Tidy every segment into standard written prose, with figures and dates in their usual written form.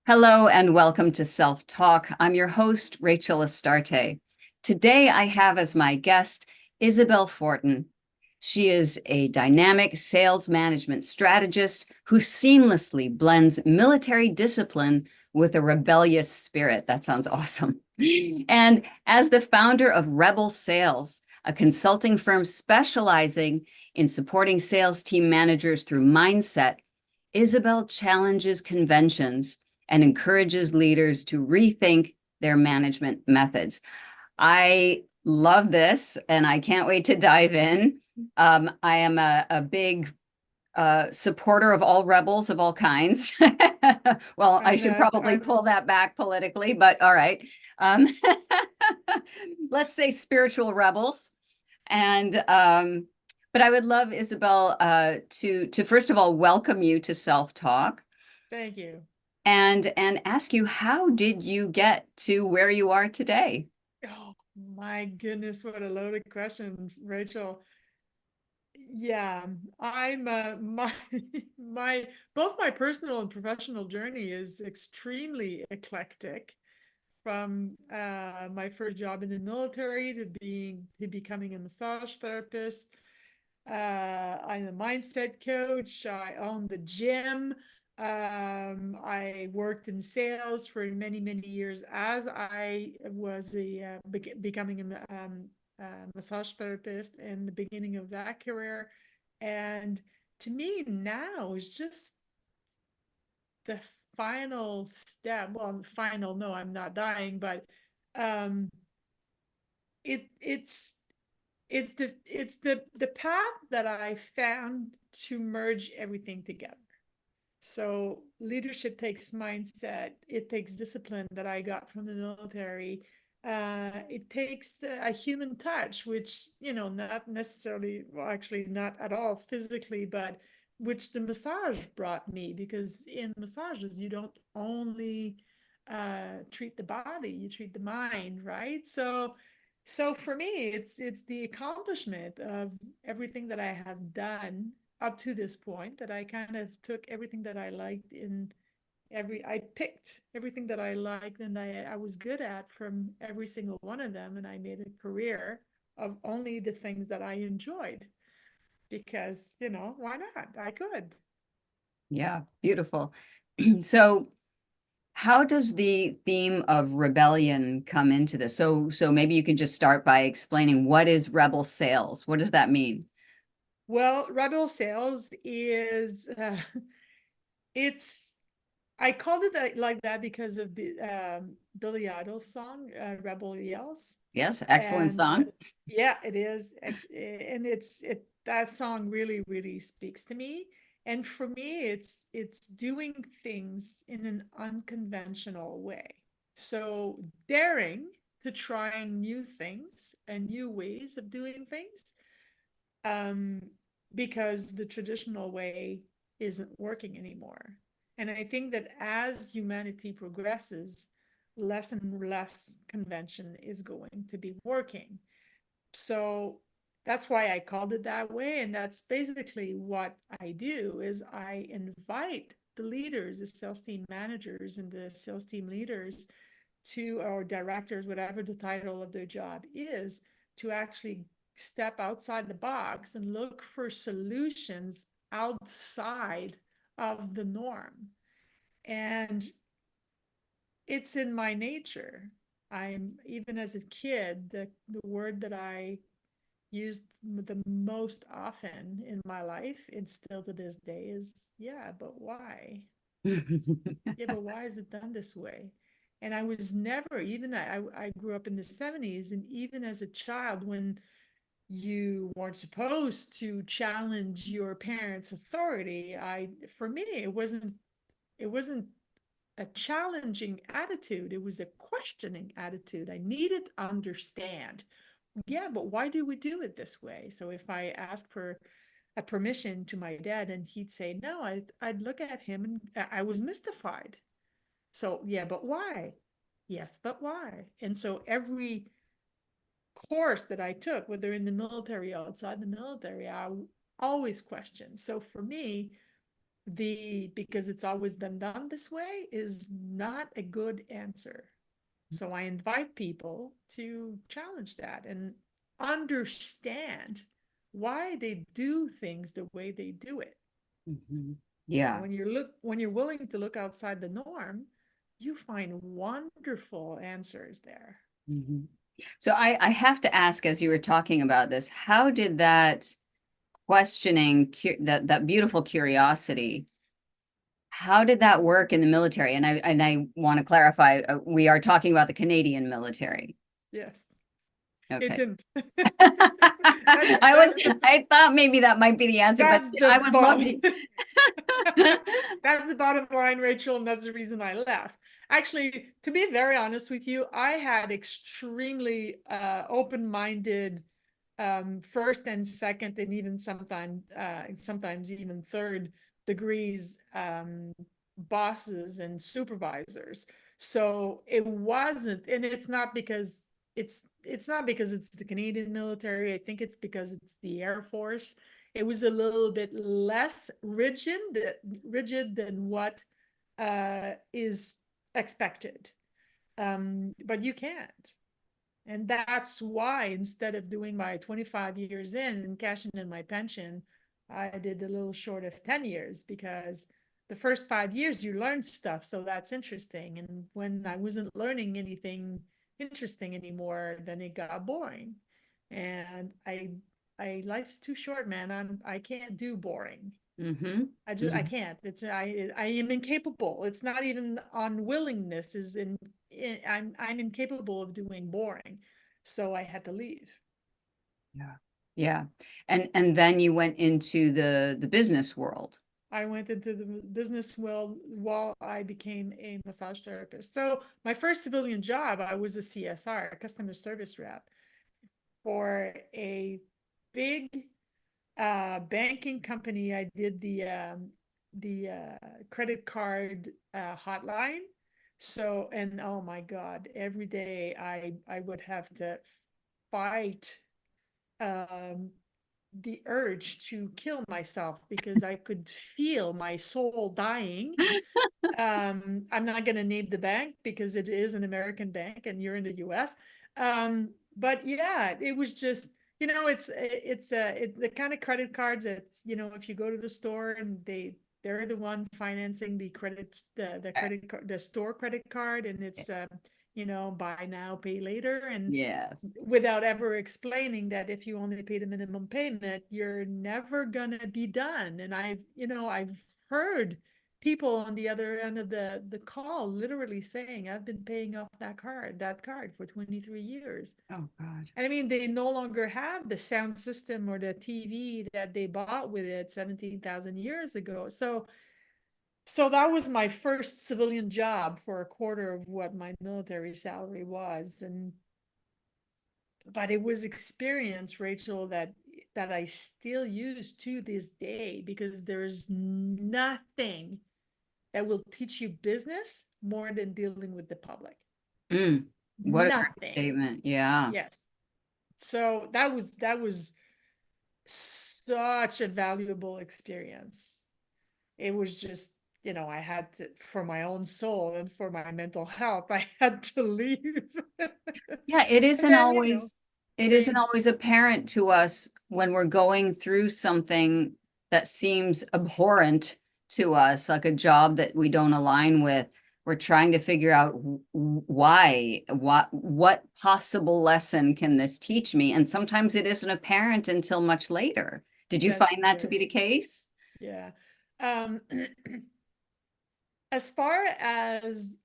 Hello and welcome to Self Talk. I'm your host, Rachel Astarte. Today I have as my guest Isabelle Fortin. She is a dynamic sales management strategist who seamlessly blends military discipline with a rebellious spirit. That sounds awesome. And as the founder of Rebel Sales, a consulting firm specializing in supporting sales team managers through mindset, Isabelle challenges conventions and encourages leaders to rethink their management methods. I love this, and I can't wait to dive in. I am a big supporter of all rebels of all kinds. Well, I should probably pull that back politically, but all right. Um, let's say spiritual rebels. And but I would love, Isabelle, to first of all welcome you to Self Talk Thank you. and ask you, how did you get to where you are today? Oh my goodness, what a loaded question, Rachel. Yeah, I'm my my both my personal and professional journey is extremely eclectic. From my first job in the military to becoming a massage therapist. I'm a mindset coach. I own the gym. I worked in sales for many, many years as I was becoming a massage therapist in the beginning of that career. And to me now is just the final step. Well, final, no, I'm not dying, but um, it it's the path that I found to merge everything together. So leadership takes mindset, it takes discipline that I got from the military. It takes a human touch, which, not necessarily, well, actually not at all physically, but which the massage brought me, because in massages, you don't only treat the body, you treat the mind, right? So for me, it's the accomplishment of everything that I have done up to this point, that I kind of took everything that I liked I picked everything that I liked and I was good at from every single one of them, and I made a career of only the things that I enjoyed because, why not? I could. Yeah, beautiful. So how does the theme of rebellion come into this? So maybe you can just start by explaining, what is rebel sales? What does that mean? Well, Rebel Sales is it's I called it like that because of Billy Idol's song, Rebel Yells. Yes, excellent And song. yeah, it is. And that song really, really speaks to me. And for me, it's doing things in an unconventional way. So daring to try new things and new ways of doing things, um, because the traditional way isn't working anymore. And I think that as humanity progresses, less and less convention is going to be working. So that's why I called it that way. And that's basically what I do is I invite the leaders, the sales team managers and the sales team leaders to, or directors, whatever the title of their job is, to actually step outside the box and look for solutions outside of the norm. And it's in my nature. I'm, even as a kid, the word that I used the most often in my life, and still to this day, is, yeah, but why? Yeah, but why is it done this way? And I was never, even I grew up in the 70s, and even as a child, when you weren't supposed to challenge your parents' authority, for me, it wasn't a challenging attitude. It was a questioning attitude. I needed to understand. Yeah, but why do we do it this way? So if I asked for a permission to my dad and he'd say no, I'd look at him and I was mystified. So, yeah, but why? Yes, but why? And so every course that I took, whether in the military or outside the military, I always questioned. So for me, because it's always been done this way is not a good answer. So I invite people to challenge that and understand why they do things the way they do it. Mhm. And Yeah. when you're willing to look outside the norm, you find wonderful answers there. Mhm. So I have to ask, as you were talking about this, how did that questioning, that beautiful curiosity, how did that work in the military? And I want to clarify, we are talking about the Canadian military. Yes, it Okay. didn't. I I thought maybe that might be the answer, but That's the I would love bottom. to. That's the bottom line, Rachel, and that's the reason I left. Actually, to be very honest with you, I had extremely open-minded first and second and even sometimes even third degrees bosses and supervisors. So it wasn't, and it's not because it's the Canadian military. I think it's because it's the Air Force. It was a little bit less rigid than what is expected. But you can't. And that's why instead of doing my 25 years in and cashing in my pension, I did a little short of 10 years because the first 5 years you learn stuff. So that's interesting. And when I wasn't learning anything interesting anymore, then it got boring. And life's too short, man. I can't do boring. Hmm. I can't. I am incapable. It's not even unwillingness I'm incapable of doing boring. So I had to leave. Yeah. Yeah. And then you went into the business world. I went into the business world while I became a massage therapist. So my first civilian job, I was a CSR, a customer service rep for a big banking company. I did the credit card hotline. So, and oh my God, every day I would have to fight um the urge to kill myself because I could feel my soul dying. I'm not going to name the bank because it is an American bank and you're in the US. But yeah, it was just, the kind of credit cards that, if you go to the store and they're the one financing the credit card, the store credit card, and it's buy now, pay later, and Yes. without ever explaining that if you only pay the minimum payment, you're never gonna be done. And I've heard people on the other end of the call literally saying, I've been paying off that card for 23 years. Oh God. And I mean, they no longer have the sound system or the TV that they bought with it 17,000 years ago. So that was my first civilian job for a quarter of what my military salary was. But it was experience, Rachel, that I still use to this day because there's nothing that will teach you business more than dealing with the public. Mm, what a great Nothing. statement. Yeah. Yes. So that was such a valuable experience. It was just, I had to, for my own soul and for my mental health, I had to leave. Yeah, And then, it isn't change. always apparent to us when we're going through something that seems abhorrent to us, like a job that we don't align with. We're trying to figure out why, what possible lesson can this teach me? And sometimes it isn't apparent until much later. Did you That's find that to true. be the case? Yeah. Um, as far as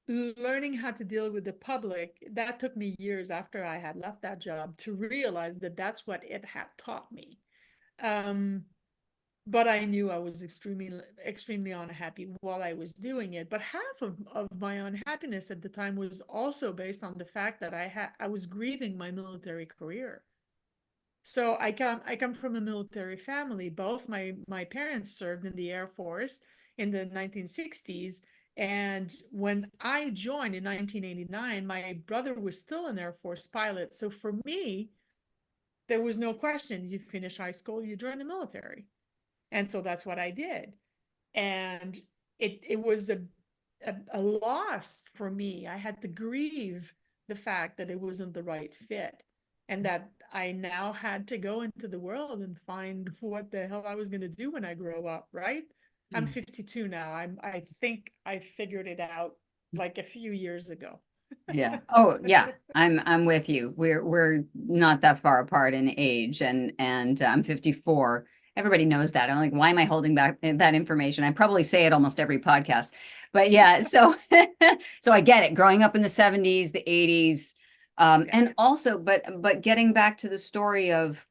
learning how to deal with the public, that took me years after I had left that job to realize that that's what it had taught me. Um, but I knew I was extremely unhappy while I was doing it. But half of my unhappiness at the time was also based on the fact that I was grieving my military career. So I come from a military family. Both my parents served in the Air Force in the 1960s. And when I joined in 1989, my brother was still an Air Force pilot. So for me, there was no question. You finish high school, you join the military. And so that's what I did. And it was a loss for me. I had to grieve the fact that it wasn't the right fit, and that I now had to go into the world and find what the hell I was going to do when I grow up, right? I'm Mm. 52 now. I think I figured it out like a few years ago. Yeah. Oh, yeah. I'm with you. We're not that far apart in age, and I'm 54. Everybody knows that. I'm like, why am I holding back that information? I probably say it almost every podcast. But yeah, so so I get it. Growing up in the 70s, the 80s, Yeah. and also, but getting back to the story of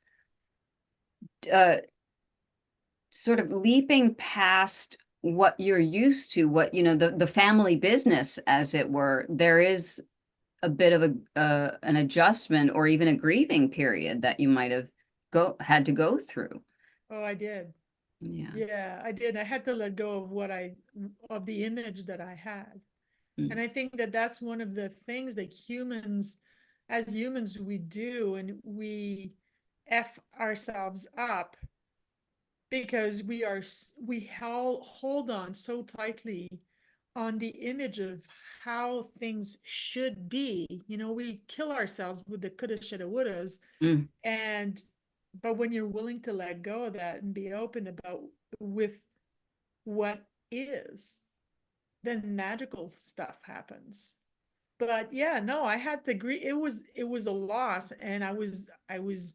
uh sort of leaping past what you're used to, what the family business, as it were, there is a bit of a an adjustment or even a grieving period that you might have go had to go through. Oh, I did. Yeah. Yeah, I did. I had to let go of of the image that I had. And Mm. I think that that's one of the things that as humans, we do, and we F ourselves up because we hold on so tightly on the image of how things should be. We kill ourselves with the coulda, shoulda, wouldas. Mm. And, but when you're willing to let go of that and be open about with what is, then magical stuff happens. But yeah, no, I had to grieve. It was a loss, and I was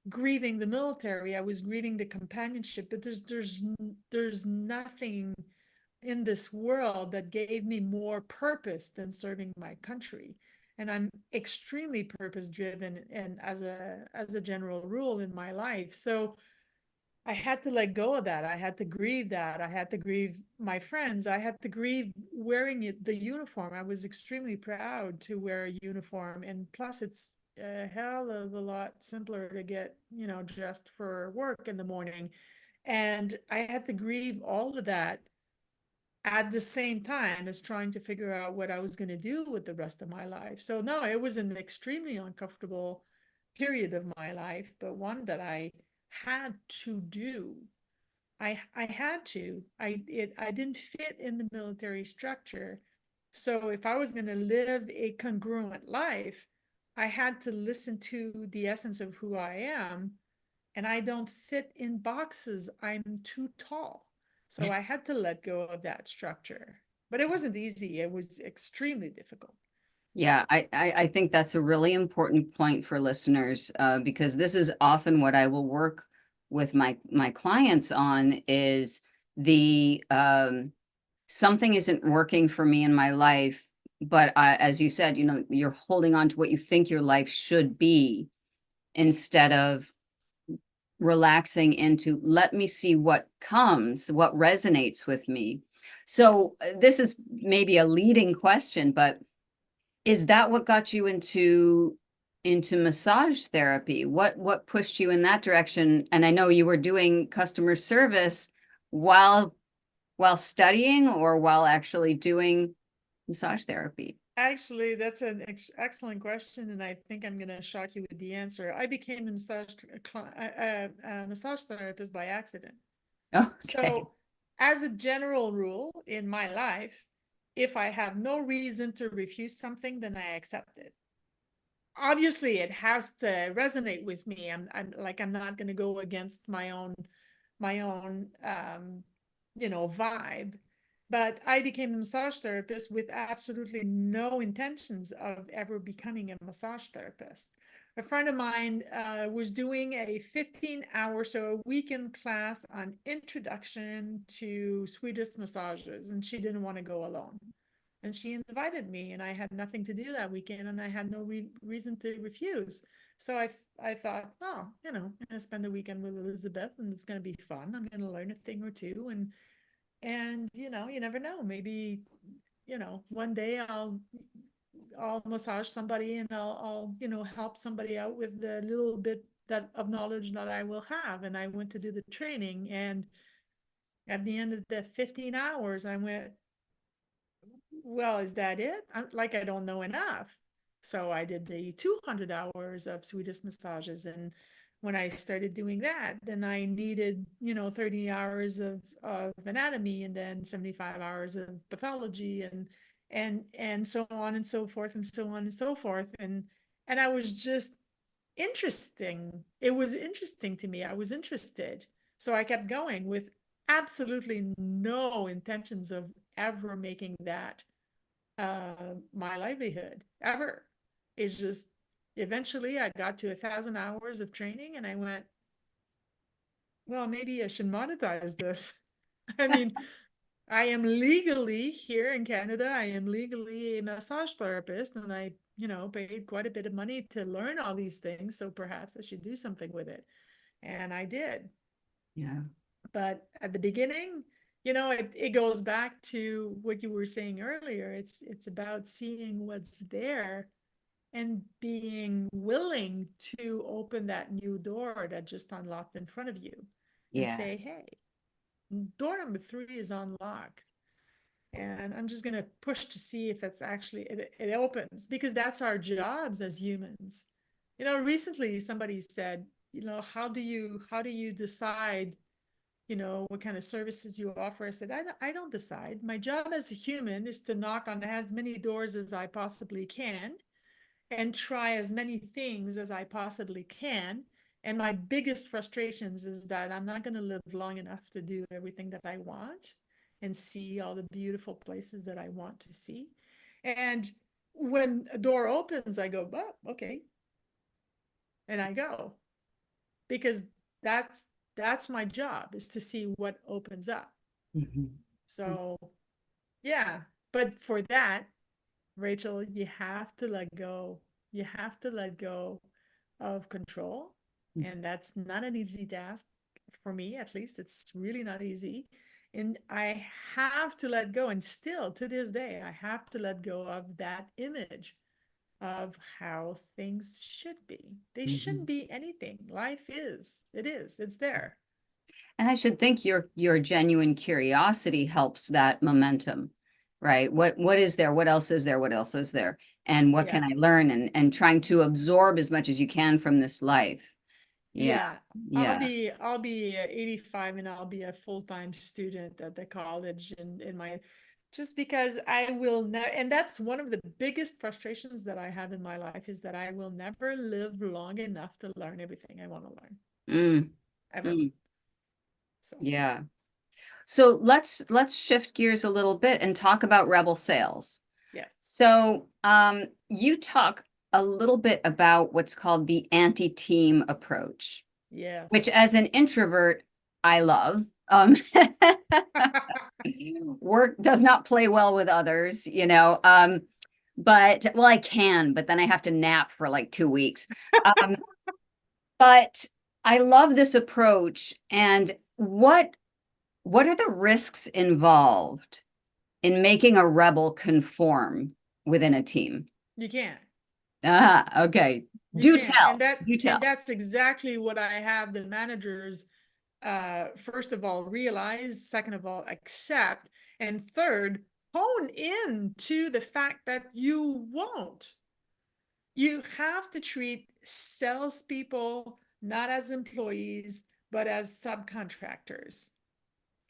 grieving the military. I was grieving the companionship, but there's nothing in this world that gave me more purpose than serving my country. And I'm extremely purpose driven, and as a general rule in my life. So I had to let go of that. I had to grieve that. I had to grieve my friends. I had to grieve wearing the uniform. I was extremely proud to wear a uniform. And plus, it's a hell of a lot simpler to get, dressed for work in the morning. And I had to grieve all of that at the same time as trying to figure out what I was going to do with the rest of my life. So, no, it was an extremely uncomfortable period of my life, but one that I had to do. I had to. I didn't fit in the military structure. So if I was going to live a congruent life, I had to listen to the essence of who I am, and I don't fit in boxes. I'm too tall. So I had to let go of that structure. But it wasn't easy. It was extremely difficult. Yeah, I think that's a really important point for listeners, because this is often what I will work with my clients on is the something isn't working for me in my life, but as you said, you're holding on to what you think your life should be instead of relaxing into let me see what comes, what resonates with me. So this is maybe a leading question, but is that what got you into massage therapy? What pushed you in that direction? And I know you were doing customer service while studying or while actually doing massage therapy. Actually, that's an excellent question, and I think I'm going to shock you with the answer. I became a massage therapist by accident. Okay. So, as a general rule in my life, if I have no reason to refuse something, then I accept it. Obviously, it has to resonate with me. I'm not going to go against my own vibe. But I became a massage therapist with absolutely no intentions of ever becoming a massage therapist. A friend of mine was doing a 15-hour, so a weekend class on introduction to Swedish massages, and she didn't want to go alone. And she invited me, and I had nothing to do that weekend, and I had no reason to refuse. So I thought, oh, I'm going to spend the weekend with Elizabeth, and it's going to be fun. I'm going to learn a thing or two, and you never know. Maybe one day I'll massage somebody, and I'll help somebody out with the little bit that of knowledge that I will have. And I went to do the training, and at the end of the 15 hours, I went, well, is that it? I don't know enough. So I did the 200 hours of Swedish massages, and when I started doing that, then I needed, 30 hours of anatomy and then 75 hours of pathology and so on and so forth and so on and so forth. And I was just interesting. It was interesting to me. I was interested. So I kept going with absolutely no intentions of ever making that my livelihood ever. It's just eventually I got to 1,000 hours of training and I went, well, maybe I should monetize this. I mean, I am legally here in Canada, I am legally a massage therapist, and I, paid quite a bit of money to learn all these things. So perhaps I should do something with it. And I did. Yeah. But at the beginning, it goes back to what you were saying earlier. It's about seeing what's there and being willing to open that new door that just unlocked in front of you and Yeah. say, hey, door number 3 is unlocked. And I'm just going to push to see if it's actually, it opens, because that's our jobs as humans. Recently somebody said, how do you decide, what kind of services you offer? I said, I don't decide. My job as a human is to knock on as many doors as I possibly can and try as many things as I possibly can. And my biggest frustrations is that I'm not going to live long enough to do everything that I want and see all the beautiful places that I want to see. And when a door opens, I go, oh, okay. And I go, because that's that's my job, is to see what opens up. Mhm. So yeah, but for that, Rachel, you have to let go. You have to let go of control. And that's not an easy task for me, at least. It's really not easy. And I have to let go. And still to this day, I have to let go of that image of how things should be. They shouldn't Mhm. be anything. Life is, it's there. And I should think your genuine curiosity helps that momentum, right? What is there? What else is there? What else is there? And what can Yeah. I learn? And trying to absorb as much as you can from this life. Yeah. Yeah, Yeah. I'll be 85 and I'll be a full-time student at the college in my, just because I will never, and that's one of the biggest frustrations that I have in my life, is that I will never live long enough to learn everything I want to learn, Mm, ever. mm, So yeah. So let's shift gears a little bit and talk about Rebel Sales. yes, So you talk a little bit about what's called the anti-team approach, which yes. as an introvert, I love. Work does not play well with others, but well, I can, but then I have to nap for like 2 weeks. Um, but I love this approach. And what are the risks involved in making a rebel conform within a team? You can't. Ah, okay. You Do can't. tell. Do And tell. that's exactly what I have the managers first of all realize, second of all accept, and third hone in to the fact that you won't. You have to treat salespeople not as employees but as subcontractors,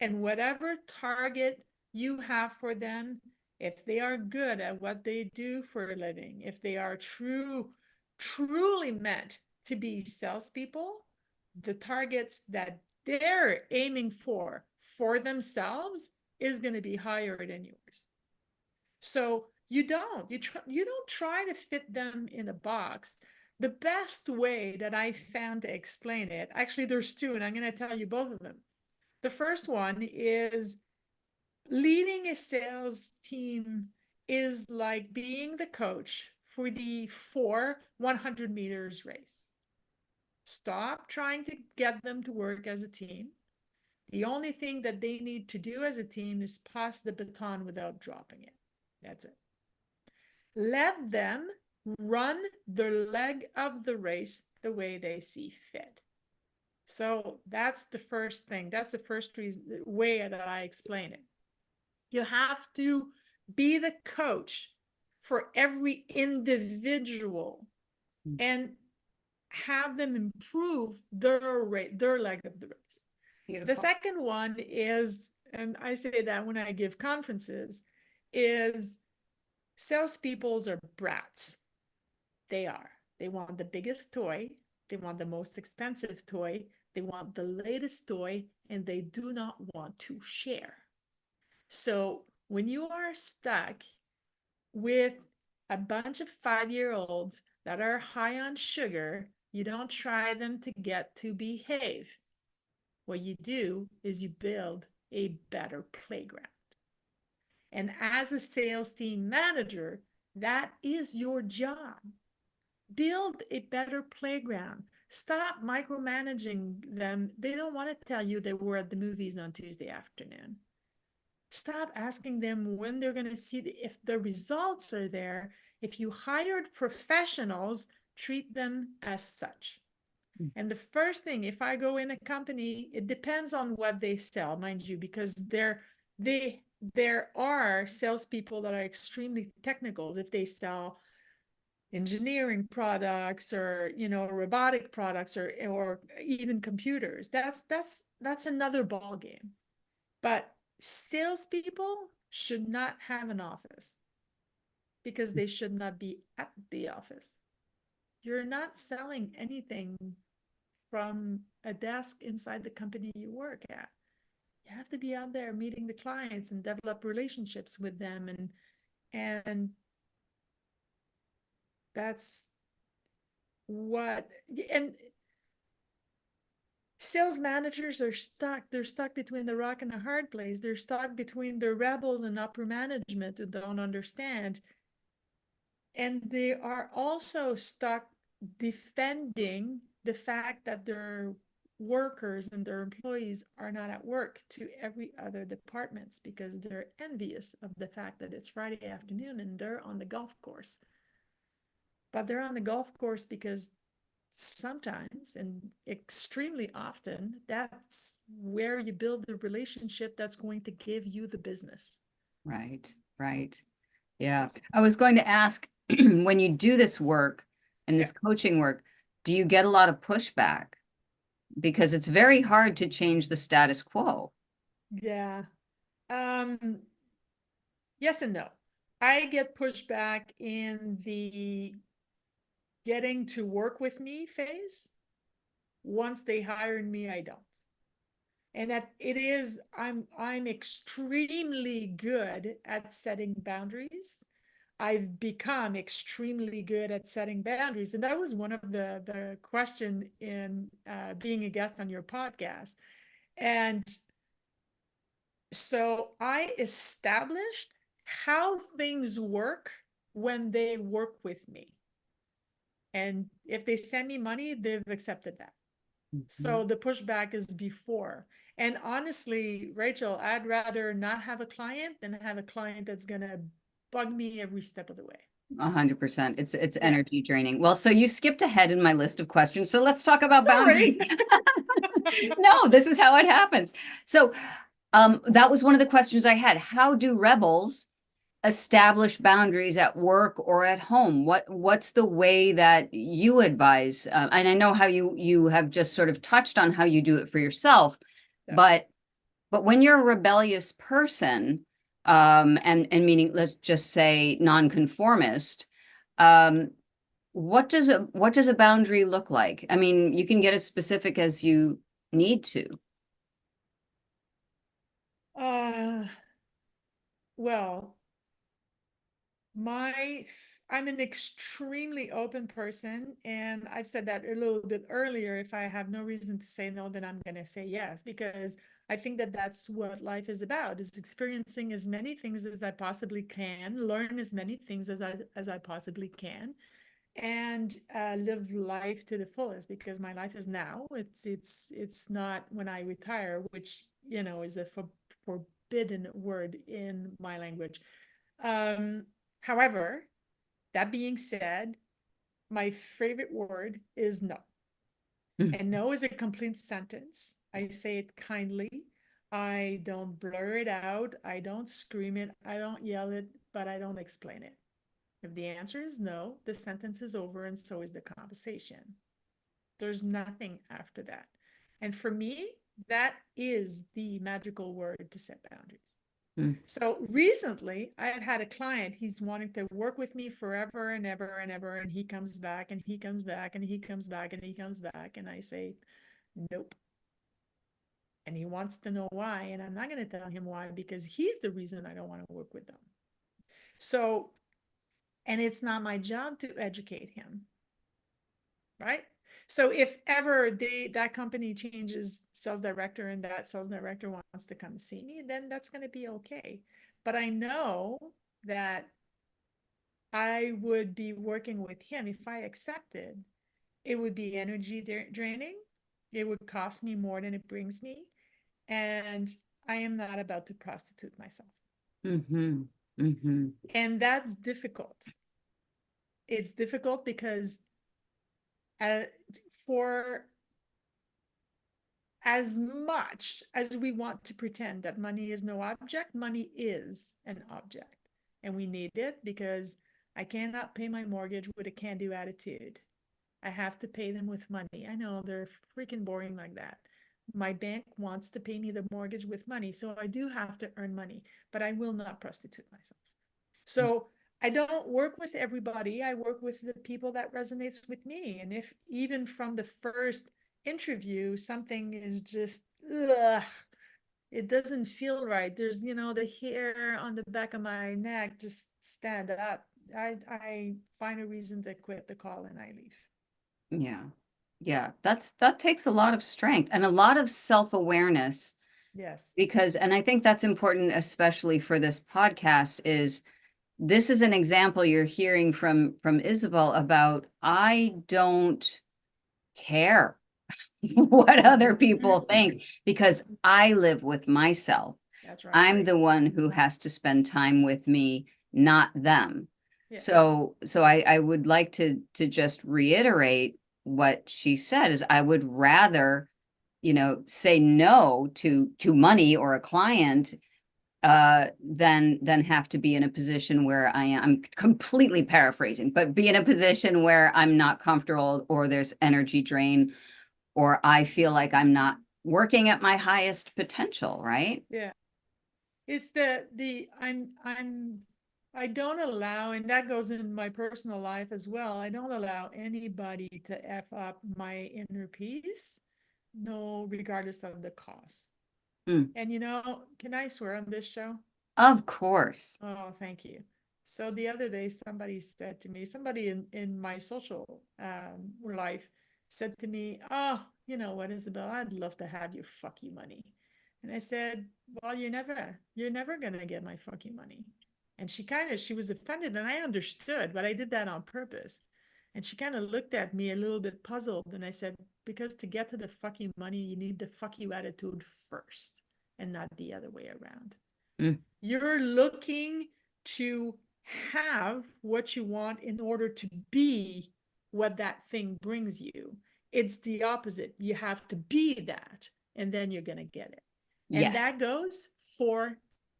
and whatever target you have for them, if they are good at what they do for a living, if they are truly meant to be salespeople, the targets that they're aiming for themselves is going to be higher than yours. So you don't try to fit them in a box. The best way that I found to explain it, actually there's two, and I'm going to tell you both of them. The first one is, leading a sales team is like being the coach for the 100 meters race. Stop trying to get them to work as a team. The only thing that they need to do as a team is pass the baton without dropping it. That's it. Let them run the leg of the race the way they see fit. So that's the first thing. That's the first way that I explain it. You have to be the coach for every individual and have them improve their leg of the race. Beautiful. The second one is, and I say that when I give conferences, is salespeoples are brats. They are. They want the biggest toy. They want the most expensive toy. They want the latest toy, and they do not want to share. So when you are stuck with a bunch of 5-year-olds that are high on sugar, you don't try them to get to behave. What you do is you build a better playground. And as a sales team manager, that is your job. Build a better playground. Stop micromanaging them. They don't want to tell you they were at the movies on Tuesday afternoon. Stop asking them when they're going to see if the results are there. If you hired professionals, treat them as such. And the first thing, if I go in a company, it depends on what they sell, mind you, because there are salespeople that are extremely technical. If they sell engineering products or robotic products or even computers, that's another ball game. But salespeople should not have an office because they should not be at the office. You're not selling anything from a desk inside the company you work at. You have to be out there meeting the clients and develop relationships with them, and that's what. And sales managers are stuck. They're stuck between the rock and a hard place. They're stuck between the rebels and upper management who don't understand. And they are also stuck defending the fact that their workers and their employees are not at work to every other departments because they're envious of the fact that it's Friday afternoon and they're on the golf course. But they're on the golf course because sometimes and extremely often, that's where you build the relationship that's going to give you the business. Right, right. Yeah. I was going to ask, when you do this work and this coaching work, do you get a lot of pushback? Because it's very hard to change the status quo. Yeah. Yes and no. I get pushback in the getting to work with me phase. Once they hired me, I don't. And that it is, I'm extremely good at setting boundaries. I've become extremely good at setting boundaries. And that was one of the question in being a guest on your podcast. And so I established how things work when they work with me. And if they send me money, they've accepted that. So the pushback is before. And honestly, Rachel, I'd rather not have a client than have a client that's going to bug me every step of the way. 100%. It's energy draining. Well, so you skipped ahead in my list of questions. So let's talk about boundaries. No, this is how it happens. So that was one of the questions I had. How do rebels establish boundaries at work or at home? What's the way that you advise? And I know how you have just sort of touched on how you do it for yourself, but when you're a rebellious person, and meaning, let's just say nonconformist, what does a boundary look like? I mean, you can get as specific as you need to. Well, I'm an extremely open person, and I've said that a little bit earlier. If I have no reason to say no, then I'm going to say yes, because I think that that's what life is about, is experiencing as many things as I possibly can, learn as many things as I possibly can, and live life to the fullest, because my life is now. It's not when I retire, which is a forbidden word in my language. However, that being said, my favorite word is no. And no is a complete sentence. I say it kindly. I don't blur it out. I don't scream it. I don't yell it, but I don't explain it. If the answer is no, the sentence is over, and so is the conversation. There's nothing after that. And for me, that is the magical word to set boundaries. Mm. So recently, I have had a client, he's wanting to work with me forever and ever and ever. And he comes back and he comes back and he comes back and he comes back. And I say, nope. And he wants to know why. And I'm not going to tell him why because he's the reason I don't want to work with them. So, and it's not my job to educate him, right? So if ever that company changes sales director and that sales director wants to come see me, then that's going to be okay. But I know that I would be working with him if I accepted. It would be energy draining. It would cost me more than it brings me. And I am not about to prostitute myself. Mm-hmm. Mm-hmm. And that's difficult. It's difficult because uh, for as much as we want to pretend that money is no object, money is an object. And we need it because I cannot pay my mortgage with a can-do attitude. I have to pay them with money. I know they're freaking boring like that. My bank wants to pay me the mortgage with money, so I do have to earn money, but I will not prostitute myself. So I don't work with everybody. I work with the people that resonates with me. And if even from the first interview, something is just, ugh, it doesn't feel right. There's, the hair on the back of my neck just stand up. I find a reason to quit the call and I leave. Yeah. Yeah. That takes a lot of strength and a lot of self-awareness Yes. because, and I think that's important, especially for this podcast, is this is an example you're hearing from Isabelle about, I don't care what other people think because I live with myself. That's right. I'm the one who has to spend time with me, not them. Yeah. So I would like to just reiterate what she said is I would rather, say no to money or a client than have to be in a position where I'm completely paraphrasing, but be in a position where I'm not comfortable or there's energy drain or I feel like I'm not working at my highest potential, right? Yeah. It's the I don't allow, and that goes in my personal life as well. I don't allow anybody to F up my inner peace, no, regardless of the cost. Mm, And can I swear on this show? of course. Oh, thank you. So the other day, somebody said to me, somebody in my social life said to me, "Oh, you know what, Isabelle? I'd love to have your fuck you money." And I said, "Well, you're never gonna get my fuck you money." And she was offended, and I understood, but I did that on purpose. And she kind of looked at me a little bit puzzled, and I said, "Because to get to the fuck you money, you need the fuck you attitude first, and not the other way around." Mm, You're looking to have what you want in order to be what that thing brings you. It's the opposite. You have to be that, and then you're going to get it. And yes. that goes for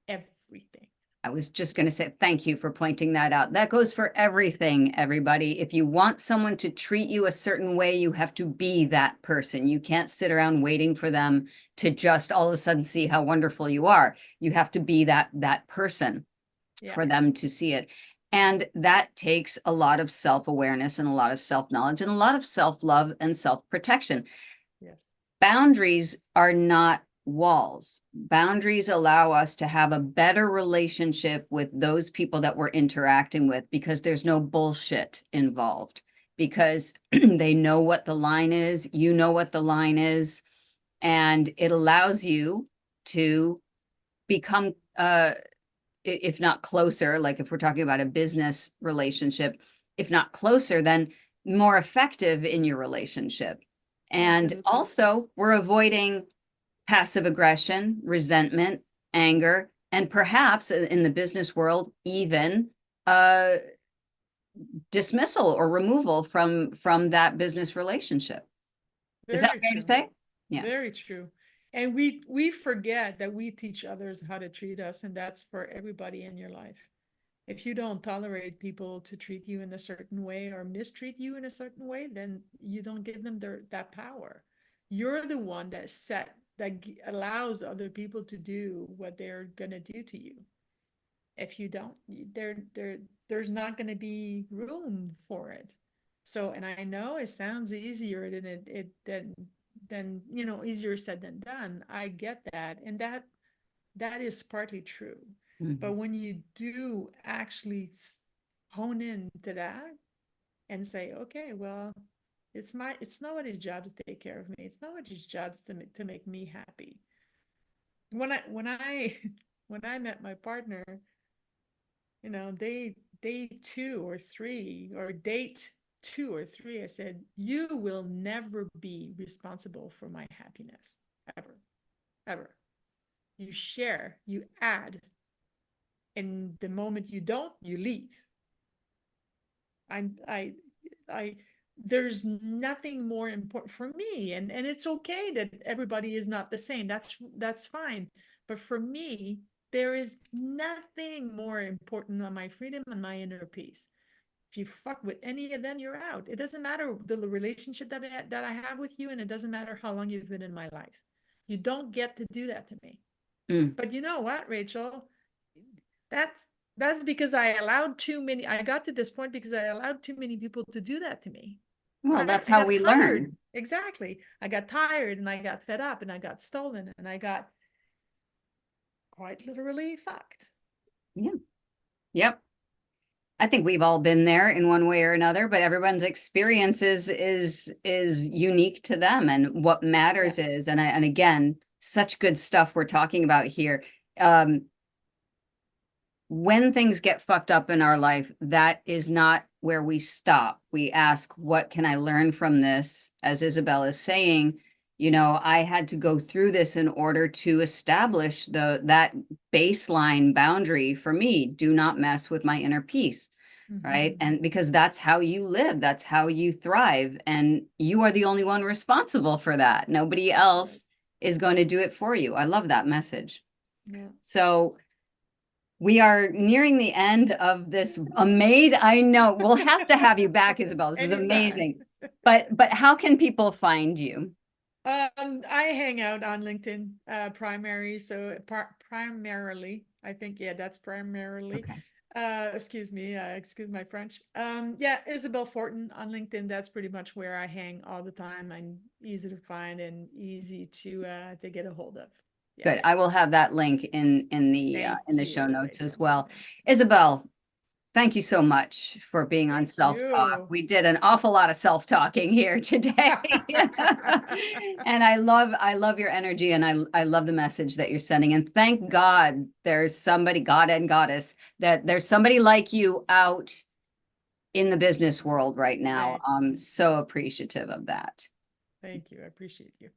everything. I was just going to say thank you for pointing that out. That goes for everything, everybody. If you want someone to treat you a certain way, you have to be that person. You can't sit around waiting for them to just all of a sudden see how wonderful you are. You have to be that person Yeah. for them to see it. And that takes a lot of self-awareness and a lot of self-knowledge and a lot of self-love and self-protection. Yes. Boundaries are not walls. Boundaries allow us to have a better relationship with those people that we're interacting with because there's no bullshit involved, because they know what the line is, you know what the line is, and it allows you to become, if not closer, like if we're talking about a business relationship, if not closer, then more effective in your relationship. And Absolutely. also, we're avoiding passive aggression, resentment, anger, and perhaps in the business world, even dismissal or removal from that business relationship. Is that Very fair to true. say? Yeah. Very true. And we forget that we teach others how to treat us, and that's for everybody in your life. If you don't tolerate people to treat you in a certain way or mistreat you in a certain way, then you don't give them that power. You're the one that allows other people to do what they're gonna do to you. If you don't, there's not gonna be room for it. So, and I know it sounds easier than easier said than done. I get that, and that is partly true. But Mhm. when you do actually hone in to that and say, okay, well, it's nobody's job to take care of me. It's nobody's job to make me happy. When I when I met my partner, day two or three or date 2 or 3, I said, you will never be responsible for my happiness, ever, ever. You share, you add, and the moment you don't, you leave. I, I, I, there's nothing more important for me, and it's okay that everybody is not the same. That's fine. But for me, there is nothing more important than my freedom and my inner peace. If you fuck with any of them, you're out. It doesn't matter the relationship that I have with you, and it doesn't matter how long you've been in my life. You don't get to do that to me. Mm. But you know what, Rachel? That's that's because I allowed too many. I got to this point because I allowed too many people to do that to me. Well, Right? that's I how got we tired. learn. Exactly. I got tired and I got fed up and I got stolen and I got quite literally fucked. Yeah. Yep. I think we've all been there in one way or another, but everyone's experience is unique to them, and what Yeah. matters is, and again, such good stuff we're talking about here. Um, when things get fucked up in our life, that is not where we stop. We ask, what can I learn from this? As Isabelle is saying, I had to go through this in order to establish that baseline boundary for me. Do not mess with my inner peace. Right. Mm-hmm. And because that's how you live, that's how you thrive. And you are the only one responsible for that. Nobody That's right. else is going to do it for you. I love that message. Yeah. So we are nearing the end of this amazing. I know we'll have to have you back, Isabelle. This is Anytime. amazing. But how can people find you? I hang out on LinkedIn, primarily. I think, yeah, that's primarily. Okay. Excuse me, excuse my French. Yeah, Isabelle Fortin on LinkedIn. That's pretty much where I hang all the time. I'm easy to find and easy to get a hold of. Yeah. Good. I will have that link Thank in the show you, notes as Rachel. well. Thank you. Isabelle, thank you so much for being on Thank Self-Talk. you. We did an awful lot of self-talking here today. And I love your energy, and I love the message that you're sending. And thank God there's somebody, God and Goddess, that there's somebody like you out in the business world right now. Thank I'm so appreciative of that. thank you. I appreciate you.